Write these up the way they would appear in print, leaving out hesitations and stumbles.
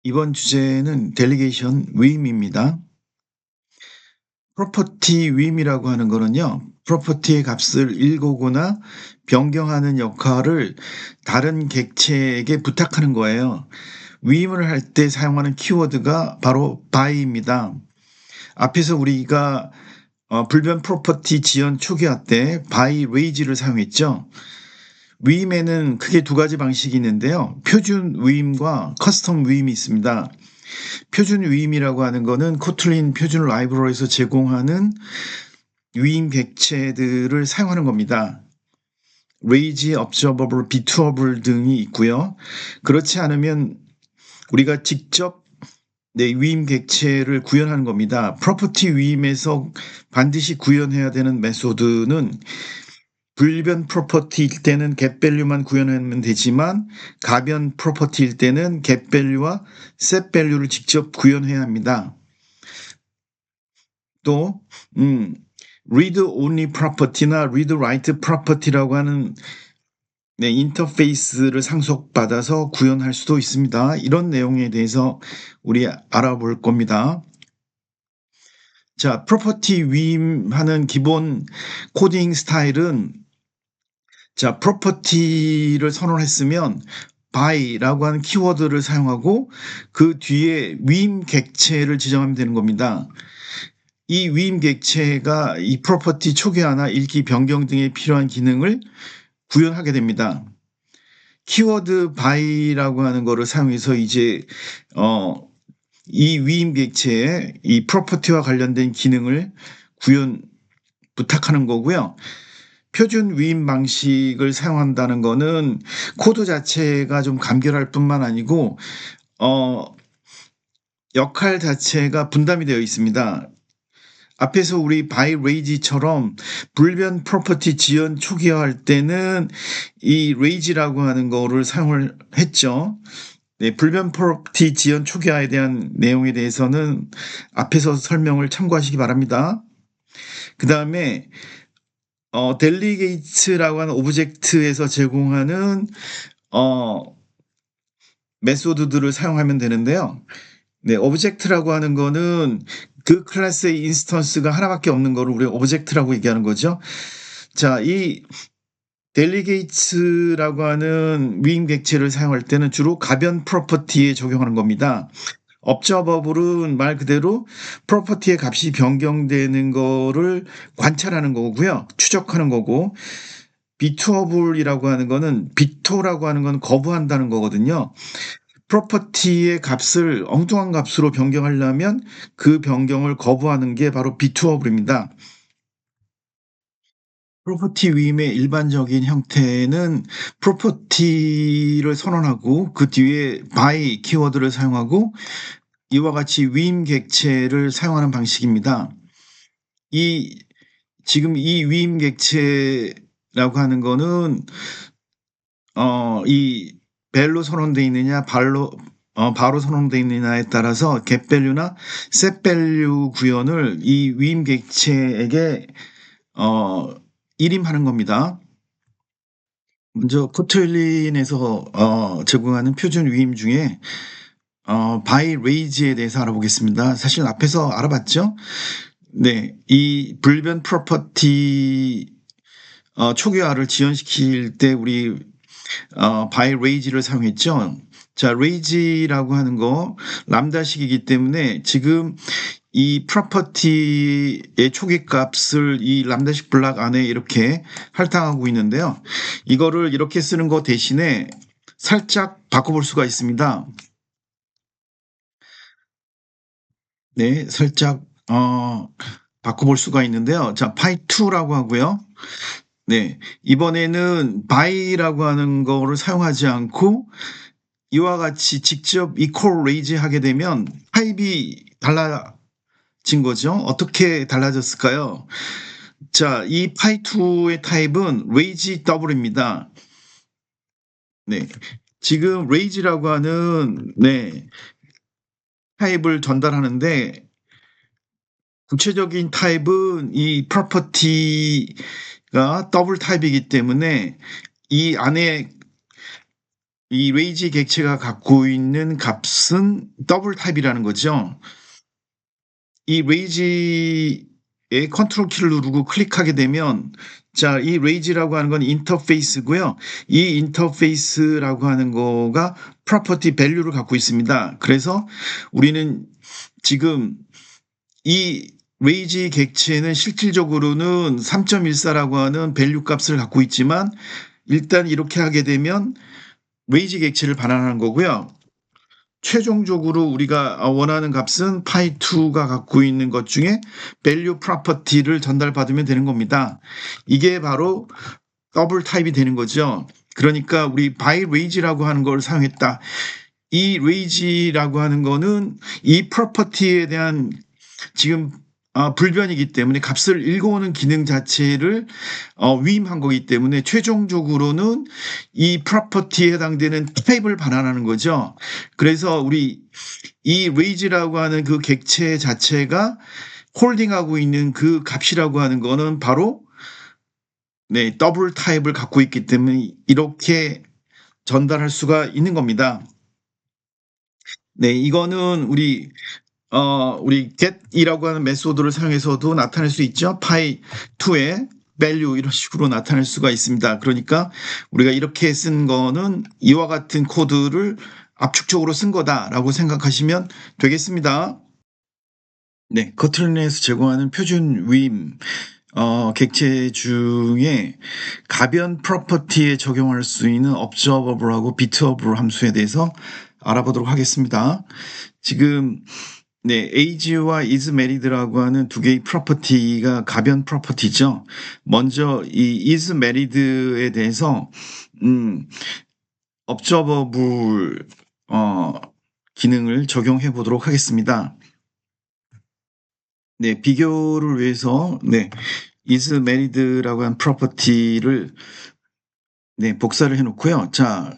이번 주제는 델리게이션 위임입니다. 프로퍼티 위임이라고 하는 거는요, 프로퍼티의 ገብ을 읽어오거나 변경하는 역할을 다른 객체에게 부탁하는 거예요. 위임을 할 때 사용하는 키워드가 바로 buy입니다. 앞에서 우리가 불변 프로퍼티 지연 초기화 때 buy raise를 사용했죠. 위임에는 크게 두 가지 방식이 있는데요. 표준 위임과 커스텀 위임이 있습니다. 표준 위임이라고 하는 거는 코틀린 표준 라이브러리에서 제공하는 위임 객체들을 사용하는 겁니다. raise, observable, b2able 등이 있고요. 그렇지 않으면 우리가 직접 위임 객체를 구현하는 겁니다. 프로퍼티 위임에서 반드시 구현해야 되는 메소드는 불변 프로퍼티일 때는 getValue만 구현하면 되지만 가변 프로퍼티일 때는 getValue와 setValue를 직접 구현해야 합니다. 또 read-only property나 read-write property라고 하는 인터페이스를 상속받아서 구현할 수도 있습니다. 이런 내용에 대해서 우리 알아볼 겁니다. 자, 프로퍼티 위임하는 기본 코딩 스타일은 자, 프로퍼티를 선언했으면 by라고 하는 키워드를 사용하고 그 뒤에 위임 객체를 지정하면 되는 겁니다. 이 위임 객체가 이 프로퍼티 초기화나 읽기 변경 등에 필요한 기능을 구현하게 됩니다. 키워드 by라고 하는 거를 사용해서 이제 이 위임 객체의 이 프로퍼티와 관련된 기능을 구현 부탁하는 거고요. 표준 위임 방식을 사용한다는 거는 코드 자체가 좀 간결할 뿐만 아니고 역할 자체가 분담이 되어 있습니다. 앞에서 우리 by raise처럼 불변 프로퍼티 지연 초기화할 때는 이 raise라고 하는 거를 사용을 했죠. 네, 불변 프로퍼티 지연 초기화에 대한 내용에 대해서는 앞에서 설명을 참고하시기 바랍니다. 그 다음에 델리게이츠라고 하는 오브젝트에서 제공하는 메소드들을 사용하면 되는데요. 네, 오브젝트라고 하는 거는 그 클래스의 인스턴스가 하나밖에 없는 거를 우리가 오브젝트라고 얘기하는 거죠. 자, 이 델리게이츠라고 하는 위임 객체를 사용할 때는 주로 가변 프로퍼티에 적용하는 겁니다. observable은 말 그대로 프로퍼티의 값이 변경되는 거를 관찰하는 거고요. 추적하는 거고, b2able이라고 하는 거는 비토라고 하는 건 거부한다는 거거든요. 프로퍼티의 값을 엉뚱한 값으로 변경하려면 그 변경을 거부하는 게 바로 b2able입니다. 프로퍼티 위임의 일반적인 형태는 프로퍼티를 선언하고 그 뒤에 by 키워드를 사용하고 이와 같이 위임 객체를 사용하는 방식입니다. 지금 이 위임 객체라고 하는 거는 이 벨로 선언되어 있느냐 바로 선언되어 있느냐에 따라서 getValue나 setValue 구현을 이 위임 객체에게 일임하는 겁니다. 먼저 코틀린에서 제공하는 표준 위임 중에 by raise에 대해서 알아보겠습니다. 사실 앞에서 알아봤죠? 네, 이 불변 프로퍼티 초기화를 지연시킬 때 우리 by raise를 사용했죠. 자, raise라고 하는 거 람다식이기 때문에 지금 이 프로퍼티의 초기 값을 이 람다식 블락 안에 이렇게 할당하고 있는데요. 이거를 이렇게 쓰는 거 대신에 살짝 바꿔볼 수가 있습니다. 네, 살짝 바꿔볼 수가 있는데요. 자, py2라고 하고요. 네, 이번에는 by라고 하는 거를 사용하지 않고 이와 같이 직접 equal raise 하게 되면 타입이 달라진 거죠. 어떻게 달라졌을까요? 자, 이 py2의 타입은 raise double입니다. 네, 지금 raise라고 하는 타입을 전달하는데 구체적인 타입은 이 프로퍼티가 더블 타입이기 때문에 이 안에 이 레이지 객체가 갖고 있는 값은 더블 타입이라는 거죠. 이 레이지의 컨트롤 키를 누르고 클릭하게 되면 자, 이 레이지라고 하는 건 인터페이스고요. 이 인터페이스라고 하는 거가 프로퍼티 밸류를 갖고 있습니다. 그래서 우리는 지금 이 레이지 객체는 실질적으로는 3.14라고 하는 밸류 값을 갖고 있지만 일단 이렇게 하게 되면 레이지 객체를 반환하는 거고요. 최종적으로 우리가 원하는 값은 pi2가 갖고 있는 것 중에 value property를 전달받으면 되는 겁니다. 이게 바로 더블 타입이 되는 거죠. 그러니까 우리 by range라고 하는 걸 사용했다. 이 range라고 하는 거는 이 프로퍼티에 대한 지금 불변이기 때문에 값을 읽어오는 기능 자체를 위임한 거기 때문에 최종적으로는 이 프로퍼티에 해당되는 타입을 반환하는 거죠. 그래서 우리 이 raise라고 하는 그 객체 자체가 홀딩하고 있는 그 값이라고 하는 거는 바로 네, 더블 타입을 갖고 있기 때문에 이렇게 전달할 수가 있는 겁니다. 네, 이거는 우리 get이라고 하는 메소드를 사용해서도 나타낼 수 있죠. pi2의 value 이런 식으로 나타낼 수가 있습니다. 그러니까 우리가 이렇게 쓴 거는 이와 같은 코드를 압축적으로 쓴 거다라고 생각하시면 되겠습니다. 네, 커틀린에서 제공하는 표준 위임 객체 중에 가변 프로퍼티에 적용할 수 있는 observable하고 bitable 함수에 대해서 알아보도록 하겠습니다. 지금 네, age와 is married라고 하는 두 개의 프로퍼티가 가변 프로퍼티죠. 먼저 이 is married에 대해서 observable 기능을 적용해 보도록 하겠습니다. 네, 비교를 위해서 네, is married라고 하는 프로퍼티를 네, 복사를 해 놓고요. 자,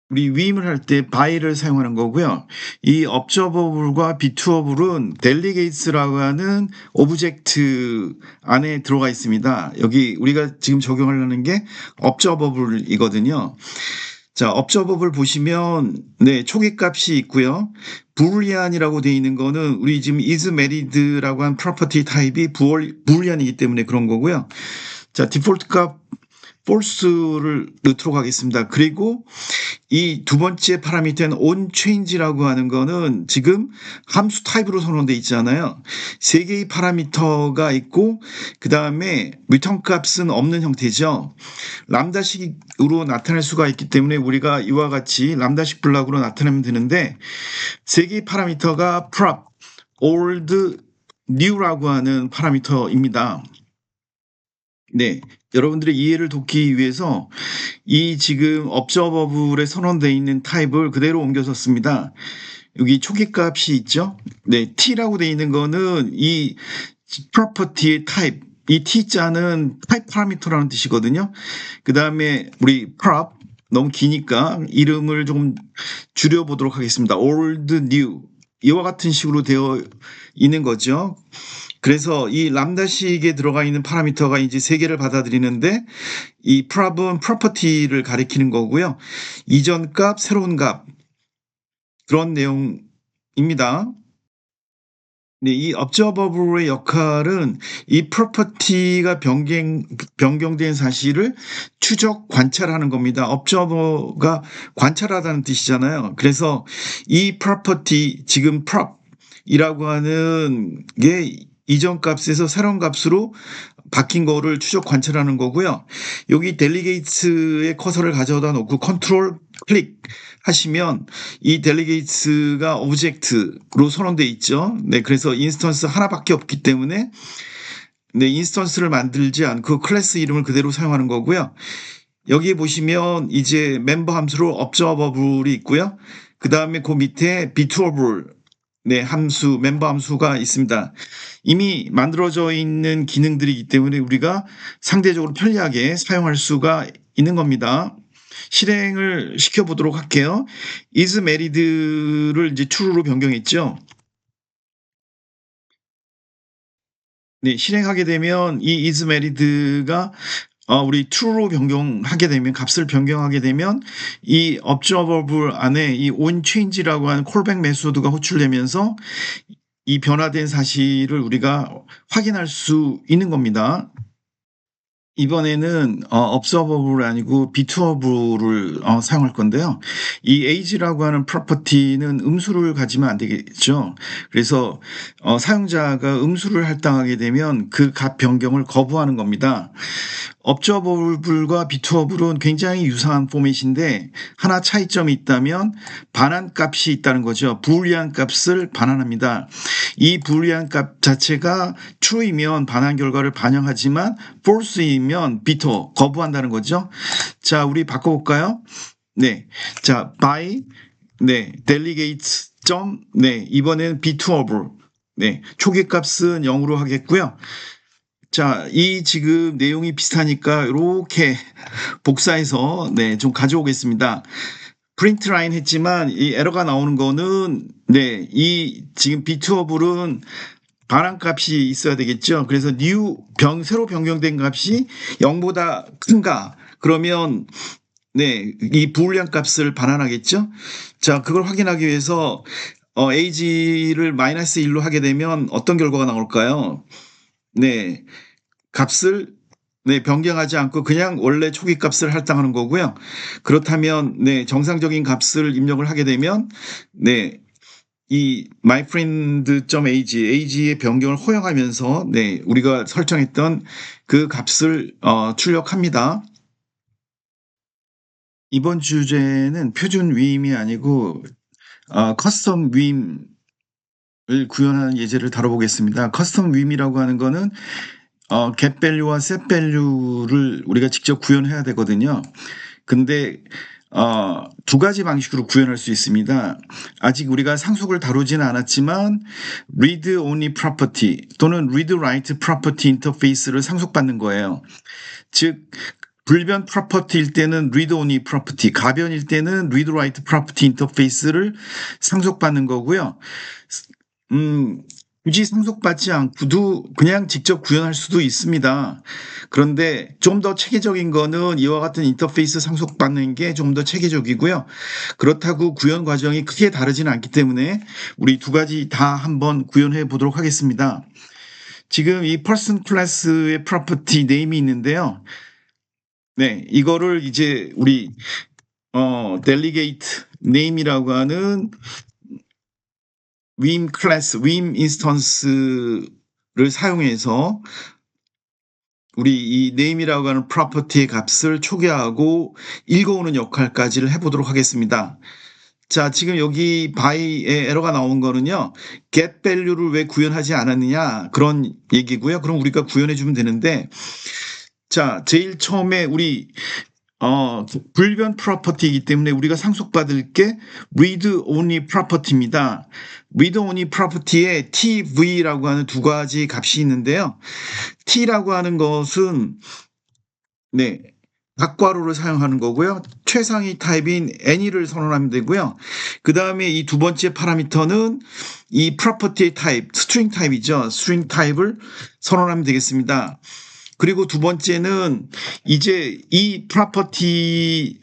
우리 위임을 할 때 by를 사용하는 거고요. 이 observable과 bitoable은 delegates라고 하는 오브젝트 안에 들어가 있습니다. 여기 우리가 지금 적용하려는 게 observable이거든요. 자, observable 보시면 네, 초기 값이 있고요. boolean이라고 되어 있는 거는 우리 지금 is married라고 한 프로퍼티 타입이 boolean이기 때문에 그런 거고요. 자, 디폴트 값 false를 넣도록 하겠습니다. 그리고 이 두 번째 파라미터는 onChange라고 하는 거는 지금 함수 타입으로 선언되어 있잖아요. 세 개의 파라미터가 있고 그 다음에 return 값은 없는 형태죠. 람다식으로 나타낼 수가 있기 때문에 우리가 이와 같이 람다식 블락으로 나타내면 되는데 세 개의 파라미터가 prop, old, new라고 하는 파라미터입니다. 네, 여러분들의 이해를 돕기 위해서 이 지금 observable에 선언되어 있는 타입을 그대로 옮겨서 씁니다. 여기 초기 값이 있죠. 네, t라고 되어 있는 거는 이 프로퍼티의 타입, 이 t자는 타입 파라미터라는 뜻이거든요. 그 다음에 우리 prop 너무 기니까 이름을 좀 줄여보도록 하겠습니다. old, new 이와 같은 식으로 되어 있는 거죠. 그래서 이 람다식에 들어가 있는 파라미터가 이제 세 개를 받아들이는데 이 prop은 프로퍼티를 가리키는 거고요. 이전 값, 새로운 값 그런 내용입니다. 네, 이 observable의 역할은 이 프로퍼티가 변경된 사실을 추적 관찰하는 겁니다. observer가 관찰하다는 뜻이잖아요. 그래서 이 프로퍼티 지금 prop이라고 하는 게 이전 값에서 새로운 값으로 바뀐 거를 추적 관찰하는 거고요. 여기 델리게이츠의 커서를 가져다 놓고 컨트롤 클릭 하시면 이 델리게이츠가 오브젝트로 선언되어 있죠. 네, 그래서 인스턴스 하나밖에 없기 때문에 네, 인스턴스를 만들지 않고 클래스 이름을 그대로 사용하는 거고요. 여기 보시면 이제 멤버 함수로 observable이 있고요. 그 다음에 그 밑에 bitoable 네, 함수, 멤버 함수가 있습니다. 이미 만들어져 있는 기능들이기 때문에 우리가 상대적으로 편리하게 사용할 수가 있는 겁니다. 실행을 시켜보도록 할게요. is married를 이제 true로 변경했죠. 네, 실행하게 되면 이 is married가 우리 true로 변경하게 되면 값을 변경하게 되면 이 observable 안에 이 onChange라고 하는 콜백 메소드가 호출되면서 이 변화된 사실을 우리가 확인할 수 있는 겁니다. 이번에는 observable 아니고 bturble을 사용할 건데요. 이 age라고 하는 프로퍼티는 음수를 가지면 안 되겠죠. 그래서 사용자가 음수를 할당하게 되면 그 값 변경을 거부하는 겁니다. observable과 bturble은 굉장히 유사한 포맷인데 하나 차이점이 있다면 반환값이 있다는 거죠. 불리한 값을 반환합니다. 이 불리한 값 자체가 true이면 반환 결과를 반영하지만 false이면 비토 거부한다는 거죠. 자, 우리 바꿔볼까요? 네, 자, by delegates 이번에는 btuable 초기 값은 0으로 하겠고요. 자, 이 지금 내용이 비슷하니까 이렇게 복사해서 좀 가져오겠습니다. 프린트 라인 했지만 이 에러가 나오는 거는 이 지금 btuable은 반환값이 있어야 되겠죠. 그래서 새로 변경된 값이 0보다 큰가? 그러면 이 불리한 값을 반환하겠죠. 자, 그걸 확인하기 위해서 age를 -1로 하게 되면 어떤 결과가 나올까요? 값을 변경하지 않고 그냥 원래 초기 값을 할당하는 거고요. 그렇다면 정상적인 값을 입력을 하게 되면 이 myfriend.age의 변경을 허용하면서 우리가 설정했던 그 값을 출력합니다. 이번 주제는 표준 위임이 아니고 커스텀 위임을 구현하는 예제를 다뤄보겠습니다. 커스텀 위임이라고 하는 거는 get value와 set value를 우리가 직접 구현해야 되거든요. 근데 두 가지 방식으로 구현할 수 있습니다. 아직 우리가 상속을 다루지는 않았지만 read only property 또는 read write property 인터페이스를 상속받는 거예요. 즉 불변 프로퍼티일 때는 read only property, 가변일 때는 read write property 인터페이스를 상속받는 거고요. 굳이 상속받지 않고도 그냥 직접 구현할 수도 있습니다. 그런데 좀 더 체계적인 거는 이와 같은 인터페이스 상속받는 게 좀 더 체계적이고요. 그렇다고 구현 과정이 크게 다르지는 않기 때문에 우리 두 가지 다 한번 구현해 보도록 하겠습니다. 지금 이 person 클래스의 property name이 있는데요. 이거를 이제 우리 delegate name이라고 하는 윈 클래스, 윈 인스턴스를 사용해서 우리 이 name이라고 하는 프로퍼티의 값을 초기화하고 읽어오는 역할까지를 해보도록 하겠습니다. 자, 지금 여기 by에 에러가 나온 거는요, get value를 왜 구현하지 않았느냐 그런 얘기고요. 그럼 우리가 구현해주면 되는데, 자, 제일 처음에 우리 불변 프로퍼티이기 때문에 우리가 상속받을 게 read only 프로퍼티입니다. read only 프로퍼티에 tv라고 하는 두 가지 값이 있는데요. t라고 하는 것은 괄호를 사용하는 거고요. 최상위 타입인 any를 선언하면 되고요. 그 다음에 이 두 번째 파라미터는 이 프로퍼티의 타입, string 타입이죠. string 타입을 선언하면 되겠습니다. 그리고 두 번째는 이제 이 프로퍼티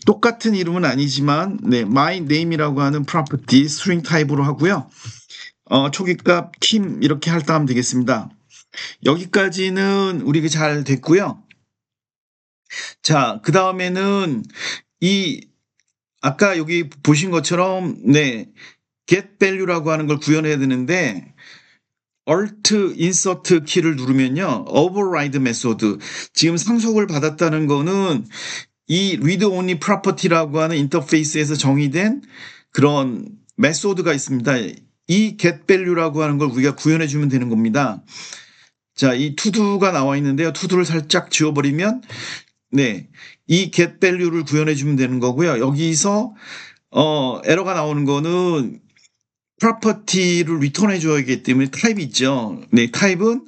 똑같은 이름은 아니지만 my name이라고 하는 프로퍼티 string 타입으로 하고요. 초기값 kim 이렇게 할당하면 되겠습니다. 여기까지는 우리가 잘 됐고요. 자, 그 다음에는 아까 여기 보신 것처럼 get value라고 하는 걸 구현해야 되는데 Alt Insert 키를 누르면요, Override 메소드, 지금 상속을 받았다는 거는 이 Read Only Property라고 하는 인터페이스에서 정의된 그런 메소드가 있습니다. 이 Get Value라고 하는 걸 우리가 구현해주면 되는 겁니다. 자, 이 to도가 나와 있는데요. to도를 살짝 지워버리면 이 Get Value를 구현해주면 되는 거고요. 여기서 에러가 나오는 거는 프로퍼티를 리턴해 줘야 하기 때문에 타입이 있죠. 타입은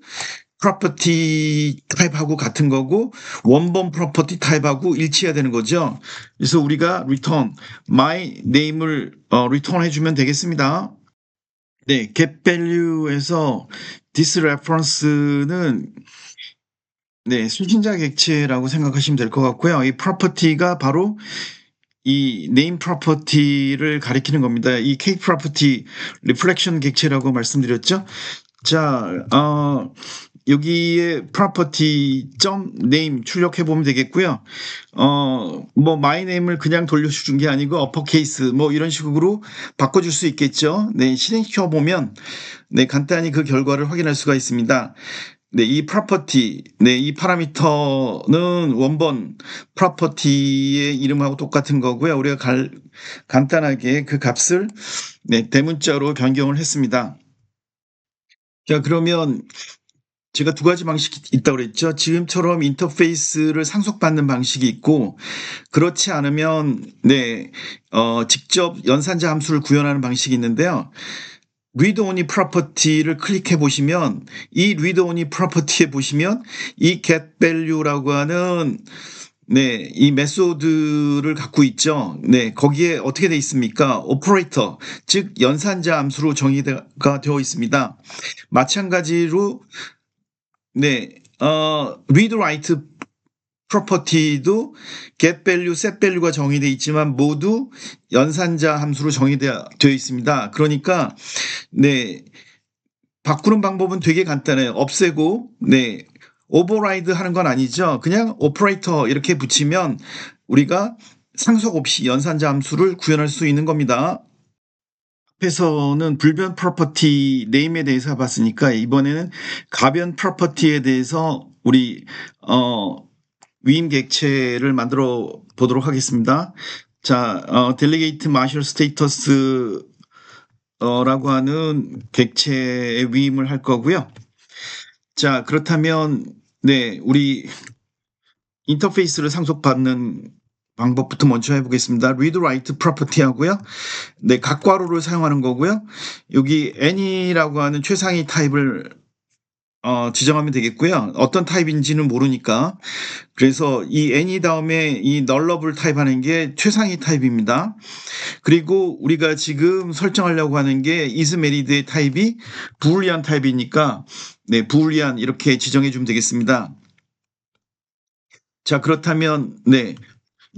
프로퍼티 타입하고 같은 거고 원본 프로퍼티 타입하고 일치해야 되는 거죠. 그래서 우리가 return my name을 리턴해 주면 되겠습니다. get value에서 this reference는 네. 수신자 객체라고 생각하시면 될 것 같고요. 이 프로퍼티가 바로 이 네임 프로퍼티를 가리키는 겁니다. 이 K 프로퍼티 리플렉션 객체라고 말씀드렸죠. 자, 여기에 property 점 name 출력해 보면 되겠고요. 뭐 my name을 그냥 돌려주는 게 아니고 uppercase 뭐 이런 식으로 바꿔줄 수 있겠죠. 네, 실행시켜 보면 네, 간단히 그 결과를 확인할 수가 있습니다. 네, 이 property, 네, 이 파라미터는 원본 property의 이름하고 똑같은 거고요. 우리가 간단하게 그 값을 네, 대문자로 변경을 했습니다. 자, 그러면 제가 두 가지 방식이 있다고 그랬죠. 지금처럼 인터페이스를 상속받는 방식이 있고, 그렇지 않으면 네, 직접 연산자 함수를 구현하는 방식이 있는데요. read only property를 클릭해 보시면 이 read only property에 보시면 이 get value라고 하는 네, 이 메소드를 갖고 있죠. 네, 거기에 어떻게 돼 있습니까? 오퍼레이터, 즉 연산자 함수로 정의가 되어 있습니다. 마찬가지로 네, read write 프로퍼티도 get value, set value가 정의되어 있지만 모두 연산자 함수로 정의되어 있습니다. 그러니까 네, 바꾸는 방법은 되게 간단해요. 없애고 네, 오버라이드 하는 건 아니죠. 그냥 오퍼레이터 이렇게 붙이면 우리가 상속 없이 연산자 함수를 구현할 수 있는 겁니다. 앞에서는 불변 프로퍼티 네임에 대해서 봤으니까 이번에는 가변 프로퍼티에 대해서 우리 위임 객체를 만들어 보도록 하겠습니다. 자, delegate marshal status 라고 하는 객체의 위임을 할 거고요. 자, 그렇다면 네, 우리 인터페이스를 상속받는 방법부터 먼저 해보겠습니다. read write property 하고요. 네, 각괄호를 사용하는 거고요. 여기 any라고 하는 최상위 타입을 지정하면 되겠고요. 어떤 타입인지는 모르니까. 그래서 이 any 다음에 이 nullable 타입하는 게 최상위 타입입니다. 그리고 우리가 지금 설정하려고 하는 게 is married의 타입이 boolean 타입이니까 네, boolean 이렇게 지정해 주면 되겠습니다. 자, 그렇다면 네,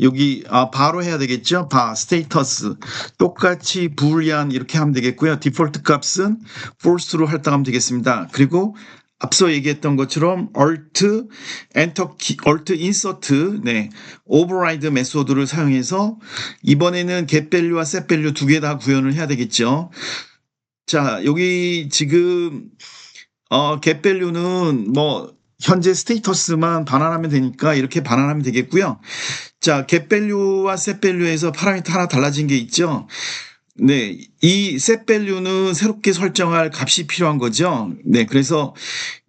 여기 바로 해야 되겠죠. 스테이터스 똑같이 boolean 이렇게 하면 되겠고요. 디폴트 값은 false로 할당하면 되겠습니다. 그리고 앞서 얘기했던 것처럼 alt insert 네, override 메소드를 사용해서 이번에는 get value와 set value 두 개 다 구현을 해야 되겠죠. 자, 여기 지금 get value는 뭐 현재 스테이터스만 반환하면 되니까 이렇게 반환하면 되겠고요. 자, get value와 set value에서 파라미터 하나 달라진 게 있죠. 네, 이 set value는 새롭게 설정할 값이 필요한 거죠. 네, 그래서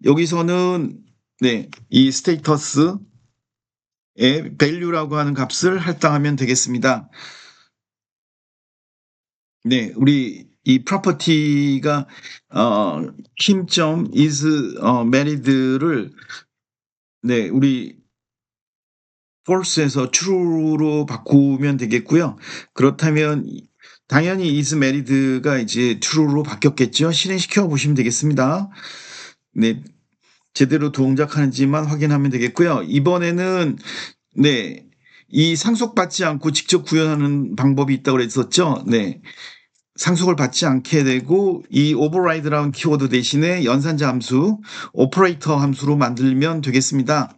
여기서는 네, 이 스테이터스의 value라고 하는 값을 할당하면 되겠습니다. 네, 우리 이 프로퍼티가 kim.is married를 네, 우리 false에서 true로 바꾸면 되겠고요. 그렇다면 당연히 is married가 이제 true로 바뀌었겠죠. 실행시켜 보시면 되겠습니다. 네, 제대로 동작하는지만 확인하면 되겠고요. 이번에는 네, 이 상속받지 않고 직접 구현하는 방법이 있다고 그랬었죠. 네. 상속을 받지 않게 되고 이 override라는 키워드 대신에 연산자 함수, 오퍼레이터 함수로 만들면 되겠습니다.